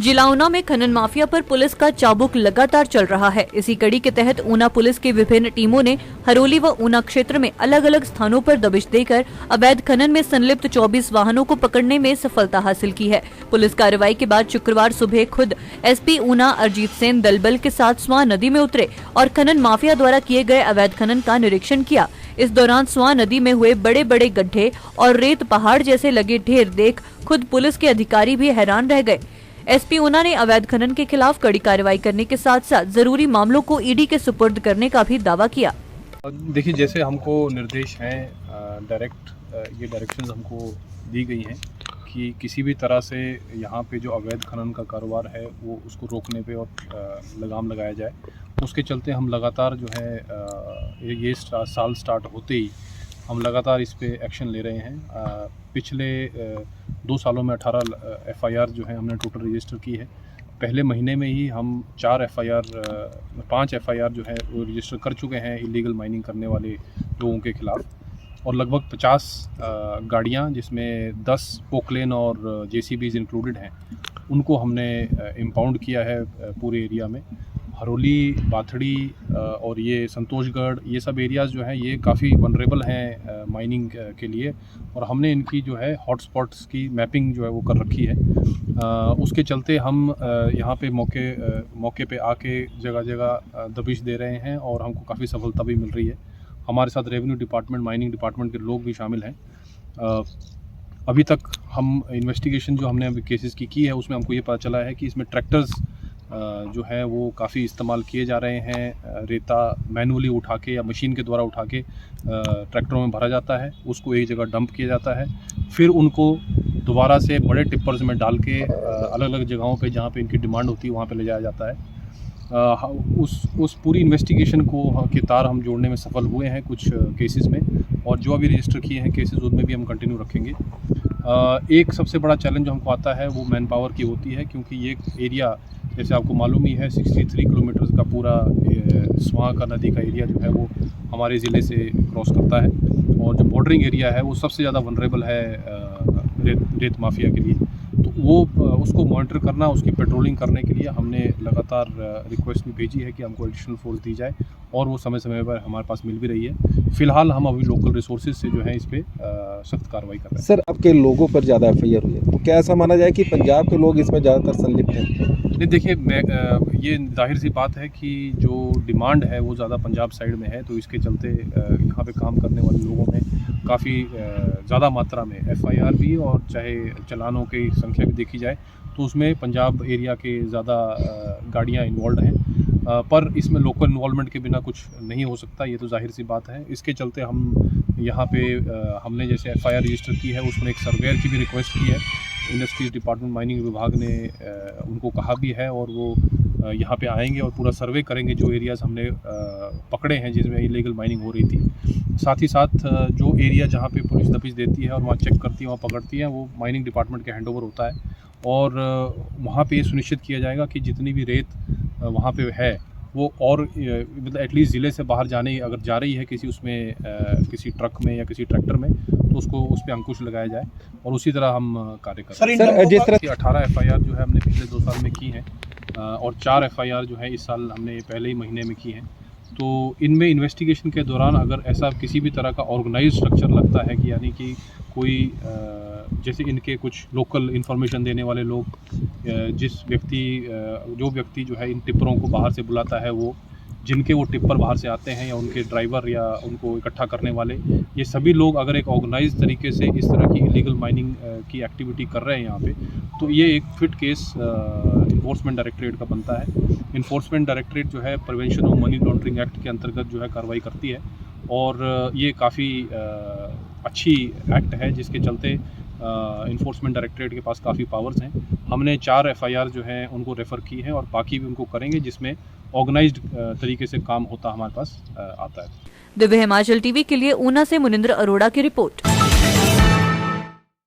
जिला ऊना में खनन माफिया पर पुलिस का चाबुक लगातार चल रहा है। इसी कड़ी के तहत ऊना पुलिस की विभिन्न टीमों ने हरोली व ऊना क्षेत्र में अलग अलग स्थानों पर दबिश देकर अवैध खनन में संलिप्त 24 वाहनों को पकड़ने में सफलता हासिल की है। पुलिस कार्रवाई के बाद शुक्रवार सुबह खुद एसपी ऊना अरजीत सेन दलबल के साथ स्वां नदी में उतरे और खनन माफिया द्वारा किए गए अवैध खनन का निरीक्षण किया। इस दौरान स्वां नदी में हुए बड़े बड़े गड्ढे और रेत पहाड़ जैसे लगे ढेर देख खुद पुलिस के अधिकारी भी हैरान रह गए। एसपी ऊना ने अवैध खनन के खिलाफ कड़ी कार्रवाई करने के साथ साथ जरूरी मामलों को ईडी के सुपुर्द करने का भी दावा किया। देखिए, जैसे हमको निर्देश हैं डायरेक्ट ये डायरेक्शंस हमको दी गई हैं कि किसी भी तरह से यहाँ पे जो अवैध खनन का कारोबार है वो उसको रोकने पे और लगाम लगाया जाए। उसके चलते हम लगातार जो है ये साल स्टार्ट होते ही हम लगातार इस पे एक्शन ले रहे हैं। पिछले 2 सालों में 18 एफआईआर जो है हमने टोटल रजिस्टर की है। पहले महीने में ही हम 5 एफआईआर जो है वो रजिस्टर कर चुके हैं इलीगल माइनिंग करने वाले लोगों के खिलाफ, और लगभग 50 गाड़ियाँ जिसमें 10 पोकलेन और जेसीबीज इंक्लूडेड हैं उनको हमने इम्पाउंड किया है पूरे एरिया में। हरोली, बाथड़ी और ये संतोषगढ़, ये सब एरियाज़ जो हैं ये काफ़ी वनरेबल हैं माइनिंग के लिए, और हमने इनकी जो है हॉटस्पॉट्स की मैपिंग जो है वो कर रखी है। उसके चलते हम यहाँ पे मौके पे आके जगह जगह दबिश दे रहे हैं और हमको काफ़ी सफलता भी मिल रही है। हमारे साथ रेवेन्यू डिपार्टमेंट, माइनिंग डिपार्टमेंट के लोग भी शामिल हैं। अभी तक हम इन्वेस्टिगेशन जो हमने अभी केसेस की है उसमें हमको ये पता चला है कि इसमें ट्रैक्टर्स जो है वो काफ़ी इस्तेमाल किए जा रहे हैं। रेता मैनुअली उठा के या मशीन के द्वारा उठा के ट्रैक्टरों में भरा जाता है, उसको एक जगह डंप किया जाता है, फिर उनको दोबारा से बड़े टिप्पर्स में डाल के अलग अलग जगहों पे जहाँ पे इनकी डिमांड होती है वहाँ पे ले जाया जाता है। उस पूरी इन्वेस्टिगेशन को के तार हम जोड़ने में सफल हुए हैं कुछ केसेस में, और जो अभी रजिस्टर किए हैं केसेस उनमें भी हम कंटिन्यू रखेंगे। एक सबसे बड़ा चैलेंज जो हमको आता है वो मैन पावर की होती है, क्योंकि ये एरिया जैसे आपको मालूम ही है 63 किलोमीटर का पूरा स्वां का नदी का एरिया जो है वो हमारे ज़िले से क्रॉस करता है, और जो बॉर्डरिंग एरिया है वो सबसे ज़्यादा वनरेबल है रेत माफिया के लिए। तो वो उसको मॉनिटर करना, उसकी पेट्रोलिंग करने के लिए हमने लगातार रिक्वेस्ट भी भेजी है कि हमको एडिशनल फोर्स दी जाए, और वो समय समय पर हमारे पास मिल भी रही है। फिलहाल हम अभी लोकल रिसोर्सेज से जो है इस पे सख्त कार्रवाई कर रहे हैं। सर, आपके लोगों पर ज़्यादा एफआईआर हुई है, तो क्या ऐसा माना जाए कि पंजाब के लोग इसमें ज़्यादातर संलिप्त हैं? नहीं, देखिए, ये जाहिर सी बात है कि जो डिमांड है वो ज़्यादा पंजाब साइड में है, तो इसके चलते यहाँ पे काम करने वाले लोगों में काफ़ी ज़्यादा मात्रा में एफआईआर भी, और चाहे चलानों की संख्या भी देखी जाए तो उसमें पंजाब एरिया के ज़्यादा गाड़ियाँ इन्वॉल्व हैं। पर इसमें लोकल इन्वॉल्वमेंट के बिना कुछ नहीं हो सकता, ये तो जाहिर सी बात है। इसके चलते हम यहाँ पे हमने जैसे एफआईआर रजिस्टर की है उसमें एक सर्वेयर की भी रिक्वेस्ट की है। इंडस्ट्रीज डिपार्टमेंट, माइनिंग विभाग ने उनको कहा भी है, और वो यहाँ पे आएंगे और पूरा सर्वे करेंगे जो एरियाज़ हमने पकड़े हैं जिसमें इलीगल माइनिंग हो रही थी। साथ ही साथ जो एरिया जहाँ पे पुलिस दबिश देती है और वहाँ चेक करती है, वहाँ पकड़ती है, वो माइनिंग डिपार्टमेंट के हैंडओवर होता है, और वहाँ पे ये सुनिश्चित किया जाएगा कि जितनी भी रेत वहाँ पे है वो, और मतलब एटलीस्ट ज़िले से बाहर जाने अगर जा रही है किसी उसमें किसी ट्रक में या किसी ट्रैक्टर में, तो उसको उस पर अंकुश लगाया जाए, और उसी तरह हम कार्य कर रहे हैं। जिस तरह 18 एफआईआर जो है हमने पिछले 2 साल में की हैं, और 4 एफआईआर जो है इस साल हमने पहले ही महीने में की हैं। तो इनमें इन्वेस्टिगेशन के दौरान अगर ऐसा किसी भी तरह का ऑर्गेनाइज्ड स्ट्रक्चर लगता है कि यानी कि कोई जैसे इनके कुछ लोकल इन्फॉर्मेशन देने वाले लोग, जो व्यक्ति जो है इन टिप्परों को बाहर से बुलाता है, वो जिनके वो टिप्पर बाहर से आते हैं, या उनके ड्राइवर या उनको इकट्ठा करने वाले, ये सभी लोग अगर एक ऑर्गेनाइज तरीके से इस तरह की इलीगल माइनिंग की एक्टिविटी कर रहे हैं यहाँ पे, तो ये एक फिट केस इन्फोर्समेंट डायरेक्टरेट का बनता है। इन्फोर्समेंट डायरेक्टरेट जो है prevention of money laundering act के अंतर्गत जो है कार्रवाई करती है, और ये काफ़ी अच्छी एक्ट है जिसके चलते इन्फोर्समेंट डायरेक्टरेट के पास काफ़ी पावर्स हैं। हमने 4 एफआईआर जो हैं उनको रेफ़र की है, और बाकी भी उनको करेंगे जिसमें ऑर्गेनाइज्ड तरीके से काम होता हमारे पास आता है। दिव्य हिमाचल टीवी के लिए ऊना से मुनिंद्र अरोड़ा की रिपोर्ट।